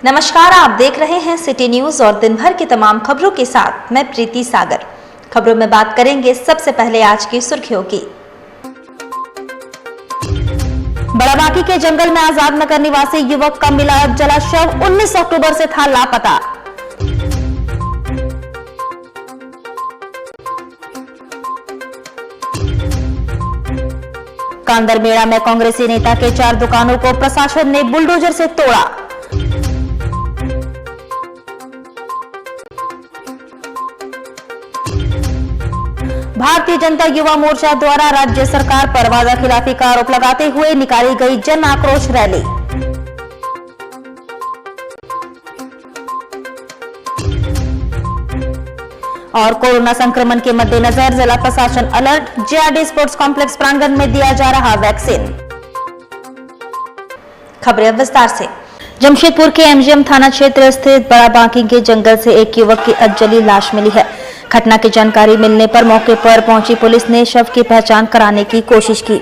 नमस्कार, आप देख रहे हैं सिटी न्यूज और दिन भर की तमाम खबरों के साथ मैं प्रीति सागर। खबरों में बात करेंगे सबसे पहले आज की सुर्खियों की। बड़ाबांकी के जंगल में आजाद नगर निवासी युवक का मिला जला शव, 19 अक्टूबर से था लापता। कांदरमेड़ा में कांग्रेसी नेता के 4 दुकानों को प्रशासन ने बुलडोजर से तोड़ा। भारतीय जनता युवा मोर्चा द्वारा राज्य सरकार पर वादाखिलाफी का आरोप लगाते हुए निकाली गई जन आक्रोश रैली। और कोरोना संक्रमण के मद्देनजर जिला प्रशासन अलर्ट, जेआरडी स्पोर्ट्स कॉम्प्लेक्स प्रांगण में दिया जा रहा वैक्सीन। खबरें विस्तार से। जमशेदपुर के एमजीएम थाना क्षेत्र स्थित बड़ाबांकी के जंगल से एक युवक की अधजली लाश मिली है। घटना की जानकारी मिलने पर मौके पर पहुंची पुलिस ने शव की पहचान कराने की कोशिश की।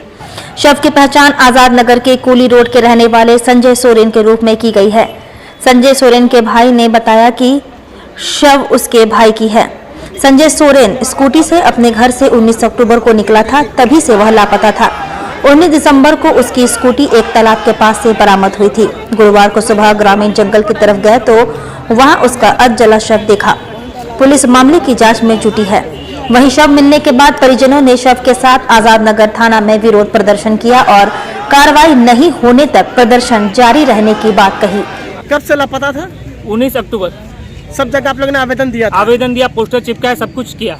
शव की पहचान आजाद नगर के कूली रोड के रहने वाले संजय सोरेन के रूप में की गई है। संजय सोरेन के भाई ने बताया कि शव उसके भाई की है। संजय सोरेन स्कूटी से अपने घर से 19 अक्टूबर को निकला था, तभी से वह लापता था। 19 दिसंबर को उसकी स्कूटी एक तालाब के पास से बरामद हुई थी। गुरुवार को सुबह ग्रामीण जंगल की तरफ गए तो वहां उसका अधजला शव देखा। पुलिस मामले की जांच में जुटी है। वहीं शव मिलने के बाद परिजनों ने शव के साथ आजाद नगर थाना में विरोध प्रदर्शन किया और कार्रवाई नहीं होने तक प्रदर्शन जारी रहने की बात कही। कब से लापता था? 19 अक्टूबर। सब जगह आप लोगों ने आवेदन दिया था? आवेदन दिया, पोस्टर चिपकाया, सब कुछ किया।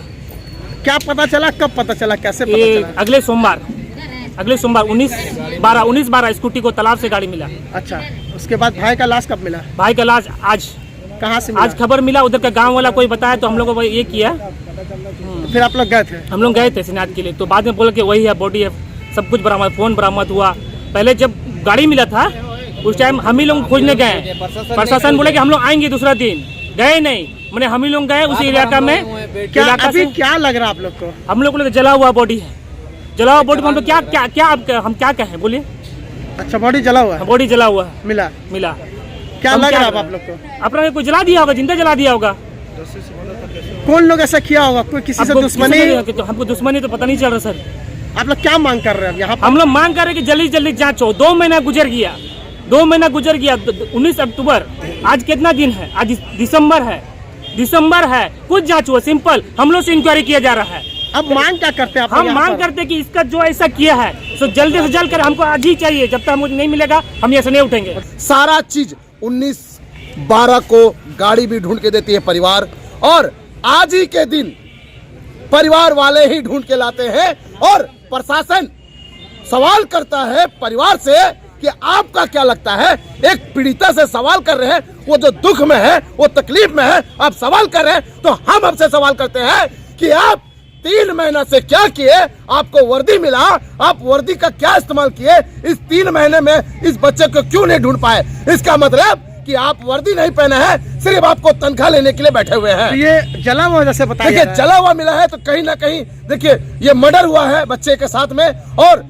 क्या पता चला, कब पता चला, कैसे पता चला? अगले सोमवार 19/12 स्कूटी को तालाब से गाड़ी मिला। अच्छा, उसके बाद भाई का लाश कब मिला? भाई का लाश आज कहाँ से मिला? आज खबर मिला, उधर का गांव वाला कोई बताया तो हम लोगों को ये किया। फिर आप लोग गए थे? हम लोग गए थे सिनात के लिए, तो बाद में बोला कि वही है, बॉडी है, सब कुछ बरामद, फोन बरामद हुआ। पहले जब गाड़ी मिला था उस टाइम हम ही लोग खोजने गए। प्रशासन बोले कि हम लोग आएंगे दूसरा दिन, गए नहीं। मैंने हम ही लोग गए उसी इलाका में। क्या अभी क्या लग रहा है आप लोग को? हम लोग को जला हुआ बॉडी है, जला हुआ बॉडी में हम लोग हम क्या कहें, बोलिए। अच्छा, बॉडी जला हुआ है? बॉडी जला हुआ है, मिला। क्या हम लग क्या रहा है आप लोग को? अपना कोई जला दिया होगा, जिंदा जला दिया होगा। कौन लोग ऐसा किया होगा? कोई किसी से दुश्मनी? हमको दुश्मनी तो पता नहीं चल रहा सर। आप लोग क्या मांग कर रहे हैं यहाँ? हम लोग मांग कर रहे हैं कि जल्दी जल्दी जांच हो। 2 महीना गुजर गया 19 अक्टूबर, आज कितना दिन है? आज दिसंबर है, कुछ जांच हुआ? सिंपल हम लोग से इंक्वायरी किया जा रहा है। अब मांग क्या करते हैं? हम मांग करते हैं कि इसका जो ऐसा किया है तो जल्दी से जल्द कर हमको आज ही चाहिए। जब तक हमको नहीं मिलेगा हम यहाँ से नहीं उठेंगे। सारा चीज 19/12 को गाड़ी भी ढूंढ के देती है परिवार, और आज ही के दिन परिवार वाले ही ढूंढ के लाते हैं। और प्रशासन सवाल करता है परिवार से कि आपका क्या लगता है। एक पीड़िता से सवाल कर रहे हैं, वो जो दुख में है, वो तकलीफ में है, आप सवाल कर रहे हैं। तो हम आपसे सवाल करते हैं कि आप 3 महीना से क्या किए? आपको वर्दी मिला, आप वर्दी का क्या इस्तेमाल किए? इस 3 महीने में इस बच्चे को क्यों नहीं ढूंढ पाए? इसका मतलब कि आप वर्दी नहीं पहने हैं, सिर्फ आपको तनख्वाह लेने के लिए बैठे हुए हैं। तो ये जला हुआ जैसे बताया, देखिए जला हुआ मिला है, तो कहीं ना कहीं देखिए ये मर्डर हुआ है बच्चे के साथ में। और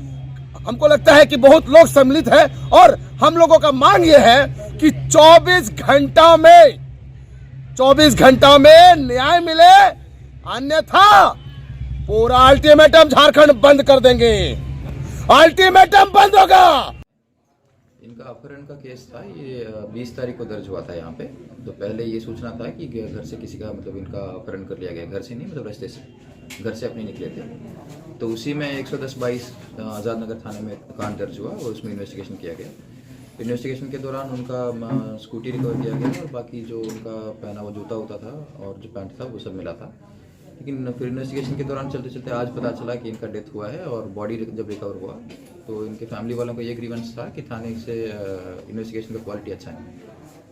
हमको लगता है कि बहुत लोग सम्मिलित है, और हम लोगों का मांग ये है कि 24 घंटा में न्याय मिले, अन्यथा पूरा अल्टीमेटम झारखंड बंद कर देंगे। अल्टीमेटम बंद होगा। इनका अपहरण का केस था, ये 20 तारीख को दर्ज हुआ था यहाँ पे। तो पहले ये सूचना था कि घर से किसी का मतलब इनका अपहरण कर लिया गया। घर से नहीं, मतलब रास्ते से, घर से अपने निकले थे। तो उसी में 110/22 आज़ाद नगर थाने में कांड दर्ज हुआ और उसमें इन्वेस्टिगेशन किया गया। इन्वेस्टिगेशन के दौरान उनका स्कूटी रिकवर किया गया और बाकी जो उनका पहना हुआ जूता होता था और जो पैंट था वो सब मिला था। लेकिन फिर इन्वेस्टिगेशन के दौरान चलते चलते आज पता चला कि इनका डेथ हुआ है। और बॉडी जब रिकवर हुआ तो इनके फैमिली वालों को ये ग्रीवेंस था कि थाने से इन्वेस्टिगेशन का क्वालिटी अच्छा है।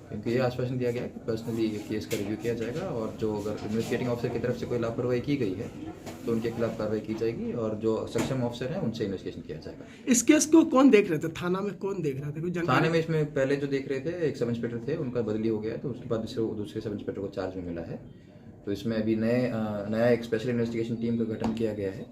क्योंकि ये आश्वासन दिया गया कि पर्सनली केस का रिव्यू किया जाएगा, और जो अगर इन्वेस्टिगेटिंग ऑफिसर की तरफ से कोई लापरवाही की गई है तो उनके खिलाफ कार्रवाई की जाएगी, और जो सक्षम ऑफिसर हैं उनसे इन्वेस्टिगेशन किया जाएगा। इस केस को कौन देख रहे थे? थाना में कौन देख रहे थे? थाने में इसमें पहले जो देख रहे थे एक सब इंस्पेक्टर थे, उनका बदली हो गया है, तो उसके बाद दूसरे सब इंस्पेक्टर को चार्ज में मिला है। तो इसमें अभी नया एक स्पेशल इन्वेस्टिगेशन टीम का गठन किया गया है,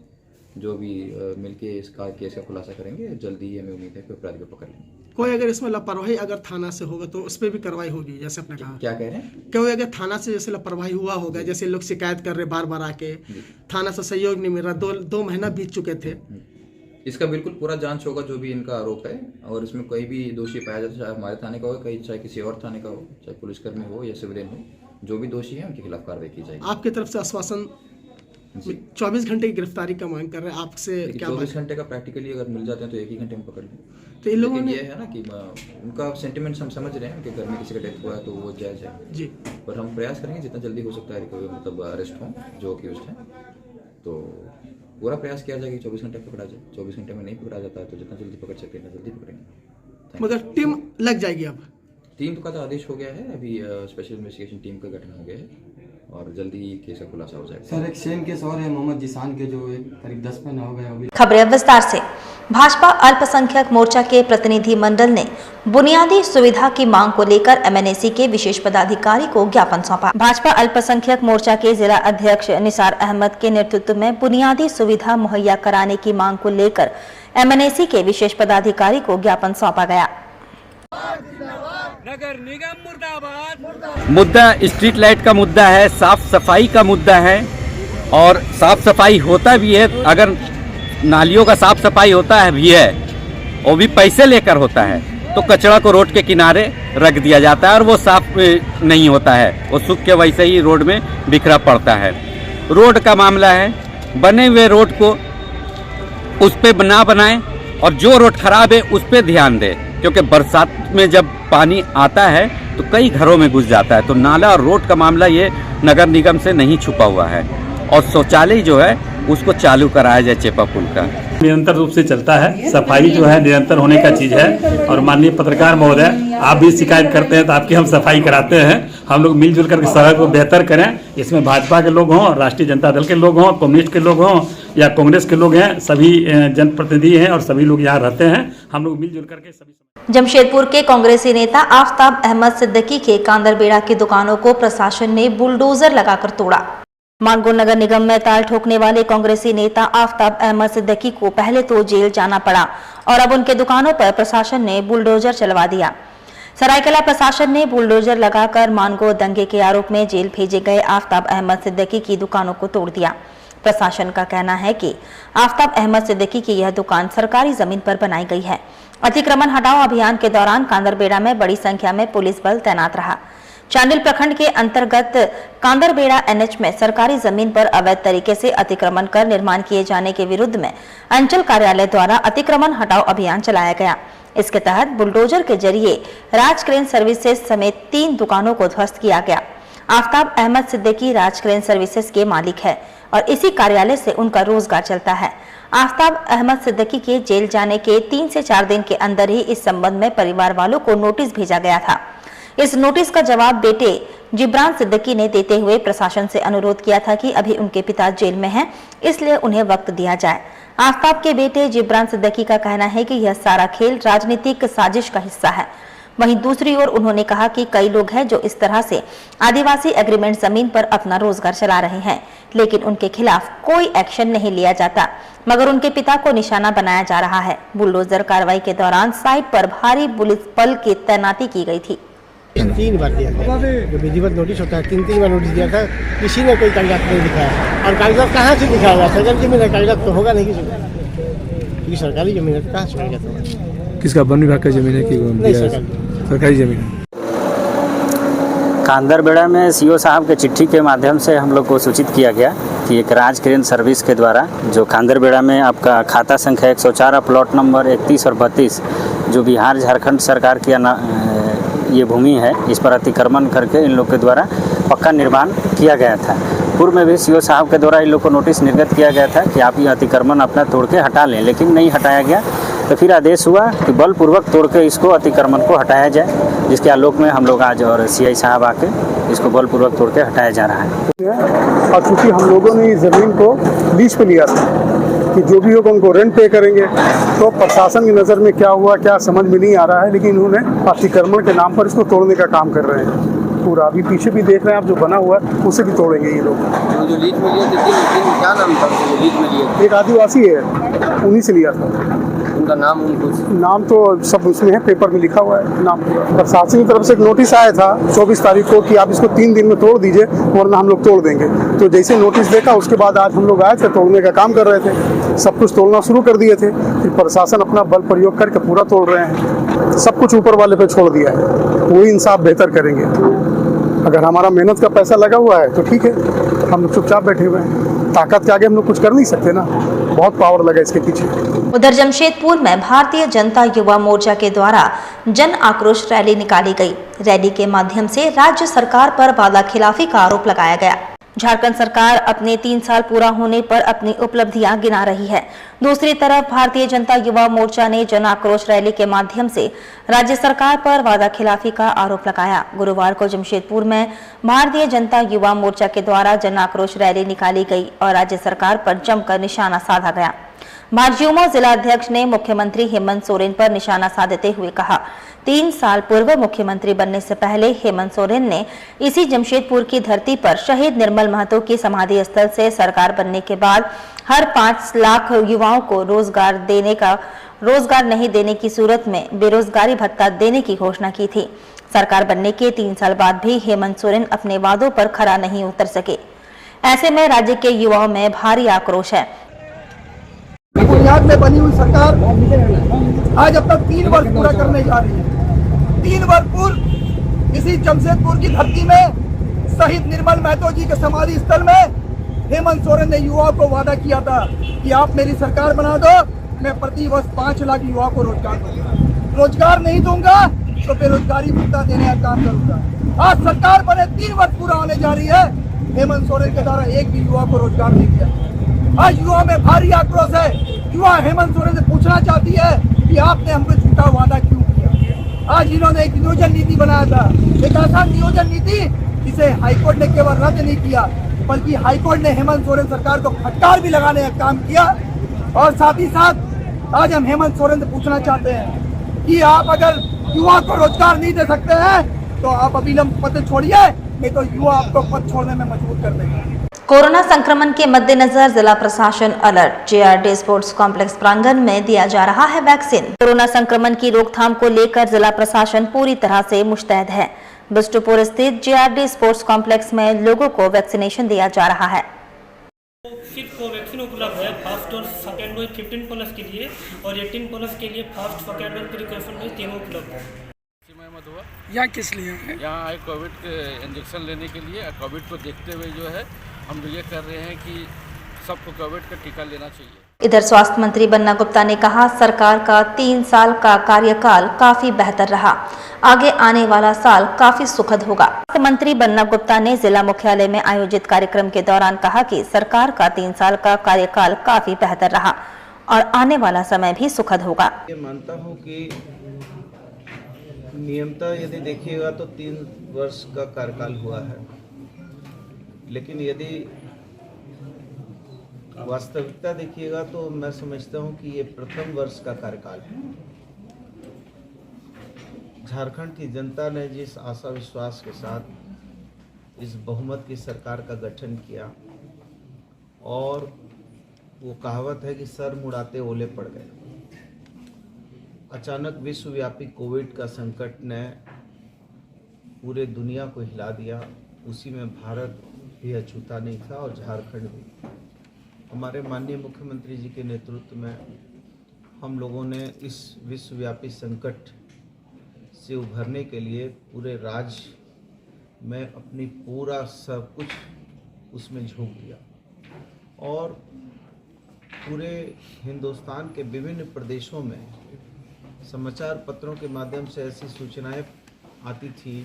जो भी मिलके इसका केस का खुलासा करेंगे। जल्दी ही हमें उम्मीद है कि अपराधी को पकड़ लेंगे। कोई अगर इसमें लापरवाही अगर थाना से होगा तो उस पर भी कार्रवाई होगी, जैसे आपने कहा। क्या कह रहे हैं? कोई अगर थाना से जैसे लापरवाही हुआ होगा, जैसे लोग शिकायत कर रहे बार बार आके, थाना से सहयोग नहीं मिल रहा, दो महीना बीत चुके थे। इसका बिल्कुल पूरा जांच होगा जो भी इनका आरोप है, और इसमें कोई भी दोषी पाया जाए, चाहे हमारे थाने का हो, चाहे किसी और थाने का हो, चाहे पुलिसकर्मी हो या सिविलियन हो, जो भी दोषी है उनके खिलाफ कार्रवाई की जाएगी। आपकी तरफ से आश्वासन 24 घंटे की गिरफ्तारी का मांग कर रहे हैं आपसे, क्या 24 घंटे का प्रैक्टिकली अगर मिल जाते हैं तो एक ही घंटे में पकड़ लें। तो इन लोगों ने ये है ना कि उनका सेंटिमेंट्स हम समझ रहे हैं कि घर में किसी का डेथ हुआ है तो वो जायज है जी, पर हम प्रयास करेंगे जितना जल्दी हो सकता है मतलब अरेस्ट हो जो अक्यूज्ड है, तो पूरा प्रयास किया जाएगा कि 24 घंटे पकड़ा जाए। 24 घंटे में नहीं पकड़ा जाता है तो जितना जल्दी पकड़ सकते हैं जल्दी पकड़ेंगे। मगर टीम लग जाएगी अब? टीम का तो आदेश हो गया है, अभी स्पेशल इन्वेस्टिगेशन टीम का गठन हो गया है और जल्दी ही केस का खुलासा हो जाएगा। सर, एक सेम केस और है मोहम्मद जिसान के, जो करीब 10 महीने हो गए। खबरें विस्तार से। भाजपा अल्पसंख्यक मोर्चा के प्रतिनिधि मंडल ने बुनियादी सुविधा की मांग को लेकर MNAC के विशेष पदाधिकारी को ज्ञापन सौंपा। भाजपा अल्पसंख्यक मोर्चा के जिला अध्यक्ष निसार अहमद के नेतृत्व में बुनियादी सुविधा मुहैया कराने की मांग को लेकर MNAC के विशेष पदाधिकारी को ज्ञापन सौंपा गया। नगर निगम मुर्दाबाद। मुद्दा स्ट्रीट लाइट का मुद्दा है, साफ सफाई का मुद्दा है, और साफ सफाई होता भी है, अगर नालियों का साफ सफाई होता है भी है, वो भी पैसे लेकर होता है, तो कचरा को रोड के किनारे रख दिया जाता है और वो साफ नहीं होता है, वो सूख के वैसे ही रोड में बिखरा पड़ता है। रोड का मामला है, बने हुए रोड को उस पे ना बनाएं और जो रोड खराब है उस पे ध्यान दें, क्योंकि बरसात में जब पानी आता है तो कई घरों में घुस जाता है। तो नाला और रोड का मामला ये नगर निगम से नहीं छुपा हुआ है, और शौचालय जो है उसको चालू कराया जाए चेपा पुल का। निरंतर रूप से चलता है, सफाई जो है निरंतर होने का चीज है। और माननीय पत्रकार महोदय, आप भी शिकायत करते हैं तो आपकी हम सफाई कराते हैं। हम लोग मिलजुल कर शहर को बेहतर करें। इसमें भाजपा के लोग हों, राष्ट्रीय जनता दल के लोग हों, कम्युनिस्ट के लोग हों या कांग्रेस के लोग हैं, सभी जनप्रतिनिधि हैं और सभी लोग यहाँ रहते हैं। हम लोग मिलजुल करके सभी। जमशेदपुर के कांग्रेसी नेता आफ्ताब अहमद सिद्दीकी के कांदरबेड़ा की दुकानों को प्रशासन ने बुलडोजर लगाकर तोड़ा। मानगो नगर निगम में ताल ठोकने वाले कांग्रेसी नेता आफ्ताब अहमद सिद्दीकी को पहले तो जेल जाना पड़ा और अब उनके दुकानों पर प्रशासन ने बुलडोजर चलवा दिया। सरायकेला प्रशासन ने बुलडोजर लगाकर मानगो दंगे के आरोप में जेल भेजे गए आफ्ताब अहमद सिद्दीकी की दुकानों को तोड़ दिया। प्रशासन का कहना है कि आफ्ताब अहमद सिद्दीकी की यह दुकान सरकारी जमीन पर बनाई गई है। अतिक्रमण हटाओ अभियान के दौरान कांदरबेड़ा में बड़ी संख्या में पुलिस बल तैनात रहा। चांडिल प्रखंड के अंतर्गत कांदरबेड़ा NH में सरकारी जमीन पर अवैध तरीके से अतिक्रमण कर निर्माण किए जाने के विरुद्ध में अंचल कार्यालय द्वारा अतिक्रमण हटाओ अभियान चलाया गया। इसके तहत बुलडोजर के जरिए राज क्रेन सर्विसेज समेत 3 दुकानों को ध्वस्त किया गया। आफ्ताब अहमद सिद्दीकी राज क्रेन सर्विसेज के मालिक है और इसी कार्यालय से उनका रोजगार चलता है। आफ्ताब अहमद सिद्दीकी के जेल जाने के 3 से 4 दिन के अंदर ही इस संबंध में परिवार वालों को नोटिस भेजा गया था। इस नोटिस का जवाब बेटे जिब्रान सिद्दीकी ने देते हुए प्रशासन से अनुरोध किया था कि अभी उनके पिता जेल में हैं, इसलिए उन्हें वक्त दिया जाए। आफ्ताब के बेटे जिब्रान सिद्दीकी का कहना है कि यह सारा खेल राजनीतिक साजिश का हिस्सा है। वहीं दूसरी ओर उन्होंने कहा कि कई लोग हैं जो इस तरह से आदिवासी एग्रीमेंट जमीन पर अपना रोजगार चला रहे हैं, लेकिन उनके खिलाफ कोई एक्शन नहीं लिया जाता, मगर उनके पिता को निशाना बनाया जा रहा है। बुलडोजर कार्रवाई के दौरान साइट पर भारी पुलिस बल की तैनाती की गई थी। 3 बार दिया था, जो विधिवत नोटिस होता है 3 बार नोटिस दिया था, किसी ने कोई कागजात नहीं दिखाया। और कागजात कहाँ से दिखाएगा? सरकारी जमीन है, कागजात तो होगा नहीं किसी को, क्योंकि सरकारी जमीन है, कहाँ से कागजात होगा? किसका वन विभाग का जमीन है कि नहीं सरकारी जमीन है? कांदरबेड़ा में सीओ साहब के चिट्ठी के माध्यम से हम लोग को सूचित किया गया कि एक राज क्रेन सर्विस के द्वारा जो कांदरबेड़ा में आपका खाता संख्या 104 प्लॉट नंबर 31 और 32 जो बिहार झारखंड सरकार की ये भूमि है, इस पर अतिक्रमण करके इन लोग के द्वारा पक्का निर्माण किया गया था। पूर्व में भी सीओ साहब के द्वारा इन लोग को नोटिस निर्गत किया गया था कि आप ये अतिक्रमण अपना तोड़ के हटा लें, लेकिन नहीं हटाया गया। तो फिर आदेश हुआ कि बलपूर्वक तोड़ के इसको अतिक्रमण को हटाया जाए, जिसके आलोक में हम लोग आज और CI साहब आके इसको बलपूर्वक तोड़ के हटाया जा रहा है। और चूँकि हम लोगों ने इस ज़मीन को लीज पे लिया था कि जो भी होगा उनको रेंट पे करेंगे, तो प्रशासन की नज़र में क्या हुआ क्या समझ में नहीं आ रहा है, लेकिन इन्होंने अतिक्रमण के नाम पर इसको तोड़ने का काम कर रहे हैं। पूरा अभी पीछे भी देख रहे हैं आप, जो बना हुआ है उसे भी तोड़ेंगे ये लोग। जो लीज में लिए थे, क्या नाम था लीज में लिए? एक आदिवासी है उन्हीं से लिया था। उनका नाम नाम तो सब उसमें है, पेपर में लिखा हुआ है नाम। प्रशासन की तरफ से एक नोटिस आया था 24 तारीख को कि आप इसको 3 दिन में तोड़ दीजिए वरना हम लोग तोड़ देंगे। तो जैसे नोटिस देखा उसके बाद आज हम लोग आए थे, तोड़ने का काम कर रहे थे, सब कुछ तोड़ना शुरू कर दिए थे। फिर प्रशासन अपना बल प्रयोग करके पूरा तोड़ रहे हैं। सब कुछ ऊपर वाले पे छोड़ दिया है, वही इंसाफ बेहतर करेंगे। अगर हमारा मेहनत का पैसा लगा हुआ है तो ठीक है, हम लोग चुपचाप बैठे हुए हैं। ताकत के आगे हम लोग कुछ कर नहीं सकते ना, बहुत पावर लगा इसके पीछे। उधर जमशेदपुर में भारतीय जनता युवा मोर्चा के द्वारा जन आक्रोश रैली निकाली गई। रैली के माध्यम से राज्य सरकार पर वादा खिलाफी का आरोप लगाया गया। झारखंड सरकार अपने 3 साल पूरा होने पर अपनी उपलब्धियां गिना रही है। दूसरी तरफ भारतीय जनता युवा मोर्चा ने जन आक्रोश रैली के माध्यम से राज्य सरकार पर वादा खिलाफी का आरोप लगाया। गुरुवार को जमशेदपुर में भारतीय जनता युवा मोर्चा के द्वारा जन आक्रोश रैली निकाली गई और राज्य सरकार पर जमकर निशाना साधा गया। भाजयुमो जिला अध्यक्ष ने मुख्यमंत्री हेमंत सोरेन पर निशाना साधते हुए कहा, 3 साल पूर्व मुख्यमंत्री बनने से पहले हेमंत सोरेन ने इसी जमशेदपुर की धरती पर शहीद निर्मल महतो की समाधि स्थल से सरकार बनने के बाद हर 5 लाख युवाओं को रोजगार नहीं देने की सूरत में बेरोजगारी भत्ता देने की घोषणा की थी। सरकार बनने के 3 साल बाद भी हेमंत सोरेन अपने वादों पर खरा नहीं उतर सके। ऐसे में राज्य के युवाओं में भारी आक्रोश है। बुनियाद में बनी हुई सरकार आज अपना 3 वर्ष पूरा करने जा रही है। 3 वर्ष पूर्व इसी जमशेदपुर की धरती में शहीद निर्मल महतो जी के समाधि स्थल में हेमंत सोरेन ने युवाओं को वादा किया था कि आप मेरी सरकार बना दो, मैं प्रति वर्ष 5 लाख युवाओं को रोजगार दूंगा। रोजगार नहीं दूंगा तो बेरोजगारी भत्ता देने का काम करूंगा। आज सरकार बने 3 वर्ष पूरा होने जा रही है, हेमंत सोरेन के द्वारा एक भी युवा को रोजगार नहीं दिया। आज युवा में भारी आक्रोश है। युवा हेमंत सोरेन से पूछना चाहती है कि आपने हमको झूठा वादा क्यों किया। आज इन्होंने एक नियोजन नीति बनाया था, एक आसान नियोजन नीति, जिसे हाईकोर्ट ने केवल रद्द नहीं किया बल्कि हाईकोर्ट ने हेमंत सोरेन सरकार को फटकार भी लगाने का काम किया। और साथ ही साथ आज हम हेमंत सोरेन से पूछना चाहते हैं कि आप अगर युवा को रोजगार नहीं दे सकते हैं तो आप अविलंब पद छोड़िए, नहीं तो युवा आपको पद छोड़ने में मजबूर कर देंगे। कोरोना संक्रमण के मद्देनजर जिला प्रशासन अलर्ट। जेआरडी स्पोर्ट्स कॉम्प्लेक्स प्रांगण में दिया जा रहा है वैक्सीन। कोरोना संक्रमण की रोकथाम को लेकर जिला प्रशासन पूरी तरह से मुस्तैद है। बिष्टुपुर स्थित जेआरडी स्पोर्ट्स कॉम्प्लेक्स में लोगों को वैक्सीनेशन दिया जा रहा है। सिर्फ कोवैक्सीन उपलब्ध है फर्स्ट और सेकेंड डोज 15+ के लिए और 18+ के लिए first second dose precaution dose तीनों उपलब्ध है। यहाँ किस लिए यहाँ आए कोविड के इंजेक्शन लेने के लिए। कोविड को देखते हुए जो है हम ये कर रहे हैं कि सबको कोविड का टीका लेना चाहिए। इधर स्वास्थ्य मंत्री बन्ना गुप्ता ने कहा, सरकार का 3 साल का कार्यकाल काफी बेहतर रहा, आगे आने वाला साल काफी सुखद होगा। स्वास्थ्य मंत्री बन्ना गुप्ता ने जिला मुख्यालय में आयोजित कार्यक्रम के दौरान कहा कि सरकार का 3 साल का कार्यकाल काफी बेहतर रहा और आने वाला समय भी सुखद होगा। ये मानता हूँ कि नियमतः यदि देखिएगा तो 3 वर्ष का कार्यकाल हुआ है, लेकिन यदि वास्तविकता देखिएगा तो मैं समझता हूं कि ये प्रथम वर्ष का कार्यकाल है। झारखंड की जनता ने जिस आशा विश्वास के साथ इस बहुमत की सरकार का गठन किया, और वो कहावत है कि सर मुड़ाते ओले पड़ गए। अचानक विश्वव्यापी कोविड का संकट ने पूरे दुनिया को हिला दिया। उसी में भारत भी अछूता नहीं था और झारखंड भी। हमारे माननीय मुख्यमंत्री जी के नेतृत्व में हम लोगों ने इस विश्वव्यापी संकट से उभरने के लिए पूरे राज्य में अपनी पूरा सब कुछ उसमें झोंक दिया और पूरे हिंदुस्तान के विभिन्न प्रदेशों में समाचार पत्रों के माध्यम से ऐसी सूचनाएं आती थी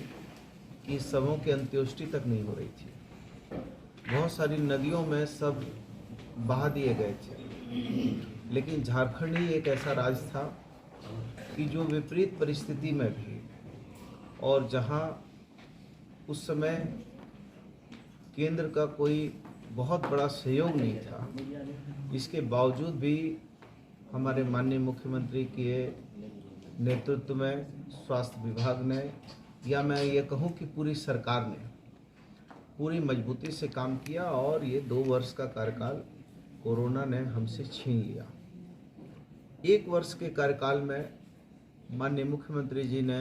कि शवों की अंत्येष्टि तक नहीं हो रही थी। बहुत सारी नदियों में सब बहा दिए गए थे, लेकिन झारखंड ही एक ऐसा राज्य था कि जो विपरीत परिस्थिति में भी, और जहां उस समय केंद्र का कोई बहुत बड़ा सहयोग नहीं था, इसके बावजूद भी हमारे माननीय मुख्यमंत्री के नेतृत्व में स्वास्थ्य विभाग ने, या मैं ये कहूँ कि पूरी सरकार ने पूरी मजबूती से काम किया और ये 2 वर्ष का कार्यकाल कोरोना ने हमसे छीन लिया। 1 वर्ष के कार्यकाल में माननीय मुख्यमंत्री जी ने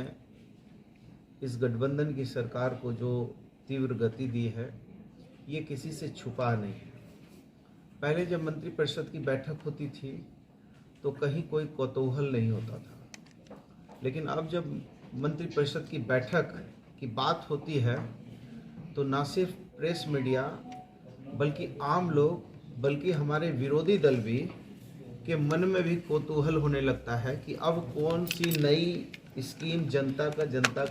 इस गठबंधन की सरकार को जो तीव्र गति दी है, ये किसी से छुपा नहीं है। पहले जब मंत्रिपरिषद की बैठक होती थी तो कहीं कोई कौतूहल नहीं होता था, लेकिन अब जब मंत्रिपरिषद की बैठक की बात होती है तो ना सिर्फ प्रेस मीडिया बल्कि आम लोग, बल्कि हमारे विरोधी दल भी के मन में भी कौतूहल होने लगता है कि अब कौन सी नई स्कीम जनता के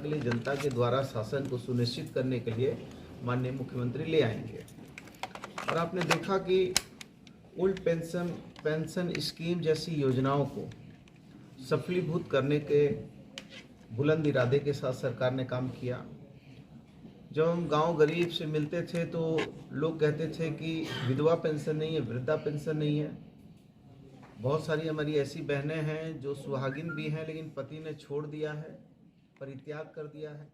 लिए, जनता के द्वारा शासन को सुनिश्चित करने के लिए माननीय मुख्यमंत्री ले आएंगे। और आपने देखा कि ओल्ड पेंशन स्कीम जैसी योजनाओं को सफलीभूत करने के बुलंद इरादे के साथ सरकार ने काम किया। जब हम गांव गरीब से मिलते थे तो लोग कहते थे कि विधवा पेंशन नहीं है, वृद्धा पेंशन नहीं है। बहुत सारी हमारी ऐसी बहनें हैं जो सुहागिन भी हैं लेकिन पति ने छोड़ दिया है, परित्याग कर दिया है,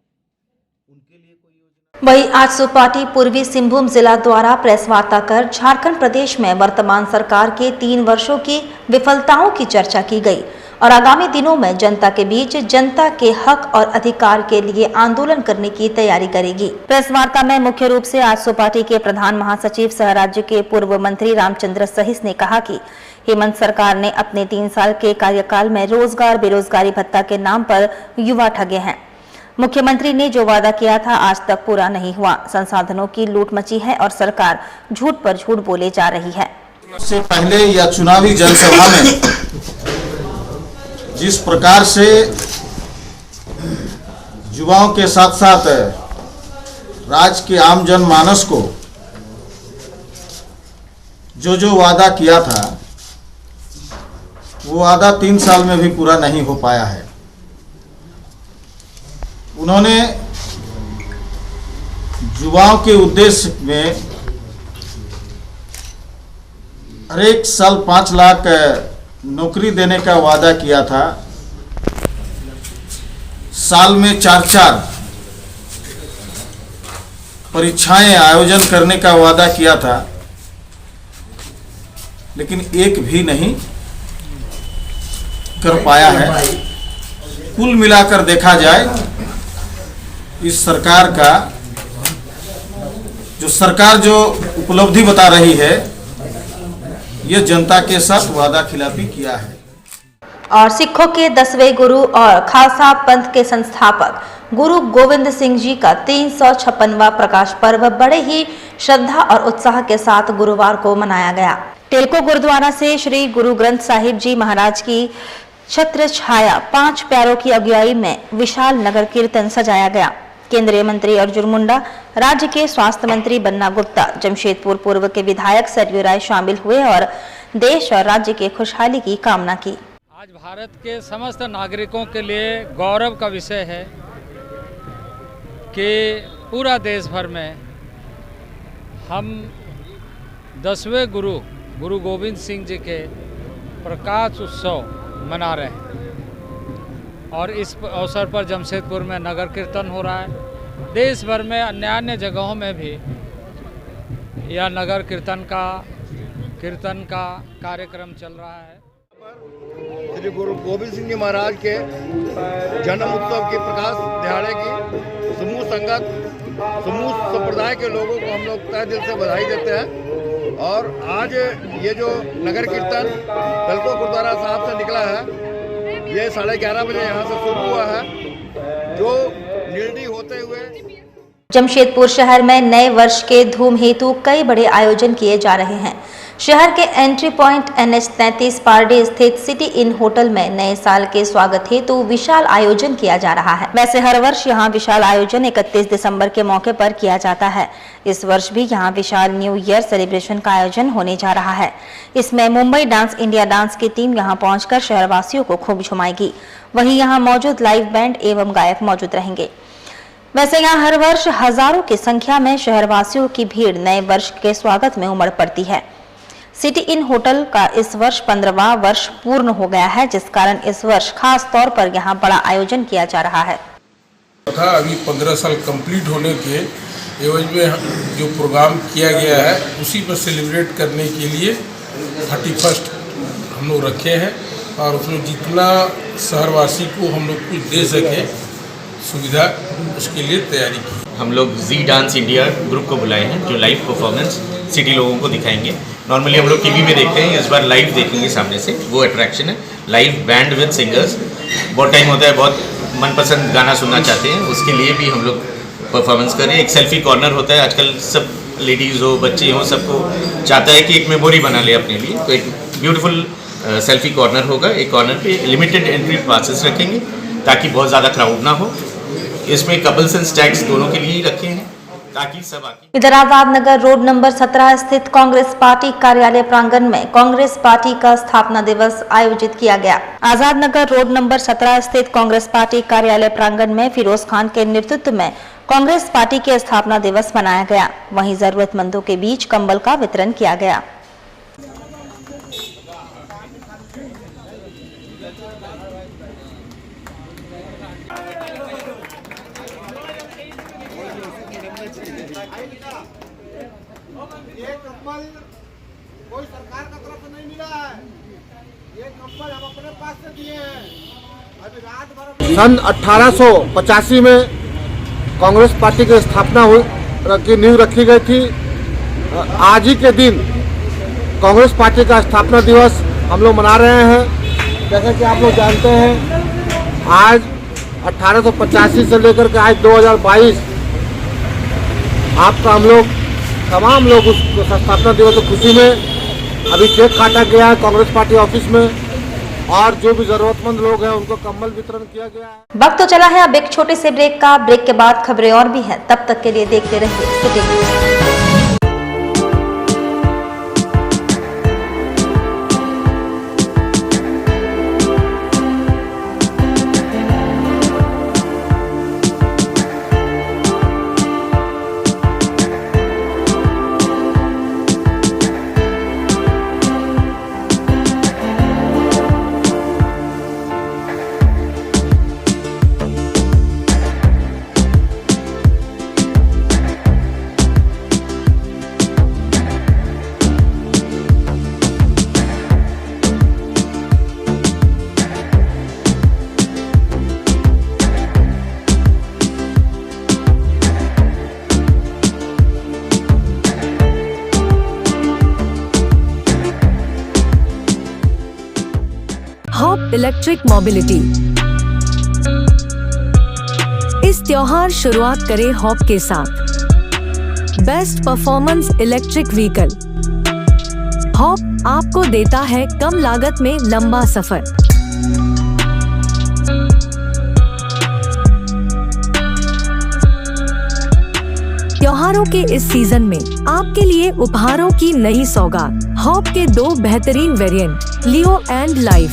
उनके लिए कोई योजना। वहीं आज सुपाटी पूर्वी सिंहभूम जिला द्वारा प्रेस वार्ता कर झारखंड प्रदेश में वर्तमान सरकार के 3 वर्षों की विफलताओं की चर्चा की गई और आगामी दिनों में जनता के बीच जनता के हक और अधिकार के लिए आंदोलन करने की तैयारी करेगी। प्रेस वार्ता में मुख्य रूप से आज सुपाटी के प्रधान महासचिव सह राज्य के पूर्व मंत्री रामचंद्र सहिस ने कहा कि हेमंत सरकार ने अपने 3 साल के कार्यकाल में रोजगार बेरोजगारी भत्ता के नाम पर युवा ठगे हैं। मुख्यमंत्री ने जो वादा किया था आज तक पूरा नहीं हुआ। संसाधनों की लूट मची है और सरकार झूठ पर झूठ बोले जा रही है। से पहले या चुनावी जनसभा में जिस प्रकार से युवाओं के साथ साथ राज्य के आम जनमानस को जो वादा किया था वो वादा 3 साल में भी पूरा नहीं हो पाया है। उन्होंने युवाओं के उद्देश्य में हर एक साल 5 लाख नौकरी देने का वादा किया था। साल में 4 परीक्षाएं आयोजन करने का वादा किया था, लेकिन एक भी नहीं कर पाया है। कुल मिलाकर देखा जाए इस सरकार का सरकार जो उपलब्धि बता रही है ये जनता के साथ वादा खिलाफी किया है। और सिखों के 10वें गुरु और खालसा पंथ के संस्थापक गुरु गोविंद सिंह जी का 356वां प्रकाश पर्व बड़े ही श्रद्धा और उत्साह के साथ गुरुवार को मनाया गया। टेलको गुरुद्वारा से श्री गुरु ग्रंथ साहिब जी महाराज की छत्र छाया 5 प्यारों की अगुवाई में विशाल नगर कीर्तन सजाया गया। केंद्रीय मंत्री अर्जुन मुंडा, राज्य के स्वास्थ्य मंत्री बन्ना गुप्ता, जमशेदपुर पूर्व के विधायक सरयू राय शामिल हुए और देश और राज्य की खुशहाली की कामना की। आज भारत के समस्त नागरिकों के लिए गौरव का विषय है कि पूरा देश भर में हम 10वें गुरु गोविंद सिंह जी के प्रकाश उत्सव मना रहे हैं और इस अवसर पर जमशेदपुर में नगर कीर्तन हो रहा है। देश भर में अन्य जगहों में भी यह नगर कीर्तन का कार्यक्रम चल रहा है। श्री गुरु गोविंद सिंह जी महाराज के जन्म उत्सव की प्रकाश दिहाड़े की समूह संगत, समूह संप्रदाय के लोगों को हम लोग तहे दिल से बधाई देते हैं। और आज ये जो नगर कीर्तन टेलको गुरुद्वारा साहब से निकला है, ये 11:30 बजे यहाँ से शुरू हुआ है, जो निर्णय होते हुए जमशेदपुर शहर में नए वर्ष के धूम हेतु कई बड़े आयोजन किए जा रहे हैं। शहर के एंट्री पॉइंट NH-33 पारडी स्थित सिटी इन होटल में नए साल के स्वागत हेतु विशाल आयोजन किया जा रहा है। वैसे हर वर्ष यहां विशाल आयोजन 31 दिसंबर के मौके पर किया जाता है। इस वर्ष भी यहां विशाल न्यू ईयर सेलिब्रेशन का आयोजन होने जा रहा है। इसमें मुंबई डांस इंडिया डांस की टीम यहां पहुंचकर शहरवासियों को खूब झुमाएगी। वहीं यहां मौजूद लाइव बैंड एवं गायक मौजूद रहेंगे। वैसे यहाँ हर वर्ष हजारों की संख्या में शहरवासियों की भीड़ नए वर्ष के स्वागत में उमड़ पड़ती है। सिटी इन होटल का इस वर्ष 15वां वर्ष पूर्ण हो गया है, जिस कारण इस वर्ष खास तौर पर यहाँ बड़ा आयोजन किया जा रहा है। अभी 15 साल कंप्लीट होने के एवज में जो प्रोग्राम किया गया है उसी पर सेलिब्रेट करने के लिए 31st हम लोग रखे हैं और उसमें जितना शहरवासी को हम लोग कुछ दे सके सुविधा, उसके लिए तैयारी की। हम लोग जी डांस इंडिया ग्रुप को बुलाए हैं जो लाइव परफॉर्मेंस सिटी लोगों को दिखाएंगे। नॉर्मली हम लोग टीवी में देखते हैं, इस बार लाइव देखेंगे सामने से, वो अट्रैक्शन है। लाइव बैंड विद सिंगर्स, बहुत टाइम होता है बहुत मनपसंद गाना सुनना चाहते हैं, उसके लिए भी हम लोग परफॉर्मेंस करें। एक सेल्फी कॉर्नर होता है, आजकल सब लेडीज़ हो बच्चे हो सबको चाहता है कि एक मेमोरी बना ले अपने लिए, तो एक ब्यूटीफुल सेल्फी कॉर्नर होगा। एक कॉर्नर पे लिमिटेड एंट्री पासेस रखेंगे ताकि बहुत ज़्यादा क्राउड ना हो। इसमें कपल्स एंड स्टैग्स दोनों के लिए ही रखे हैं ताकि सब आके। इधर आजाद नगर रोड नंबर 17 स्थित कांग्रेस पार्टी कार्यालय प्रांगण में कांग्रेस पार्टी का स्थापना दिवस आयोजित किया गया। आजाद नगर रोड नंबर 17 स्थित कांग्रेस पार्टी कार्यालय प्रांगण में फिरोज खान के नेतृत्व में कांग्रेस पार्टी के स्थापना दिवस मनाया गया। वहीं जरूरतमंदों के बीच कंबल का वितरण किया गया। ये कंबल कोई सरकार का तरफ से नहीं मिला है, ये कंबल हम अपने पास से दिए हैं। अभी रात भर सन 1885 में कांग्रेस पार्टी की स्थापना की नींव रखी गई थी। आज ही के दिन कांग्रेस पार्टी का स्थापना दिवस हम लोग मना रहे हैं। जैसे कि आप लोग जानते हैं, आज 1885 से लेकर के आज 2022 आपका हम लोग तमाम लोग उस स्थापना दिवस की खुशी में अभी केक काटा गया है कांग्रेस पार्टी ऑफिस में, और जो भी जरूरतमंद लोग हैं उनको कंबल वितरण किया गया है। वक्त तो चला है अब एक छोटे से ब्रेक का। ब्रेक के बाद खबरें और भी हैं, तब तक के लिए देखते रहिए city news. Hop electric mobility. इस त्योहार शुरुआत करें हॉप के साथ। Best performance electric vehicle. Hop आपको देता है कम लागत में लंबा सफर। त्योहारों के इस सीजन में आपके लिए उपहारों की नई सौगात। हॉप के 2 बेहतरीन वेरिएंट, लियो एंड लाइफ।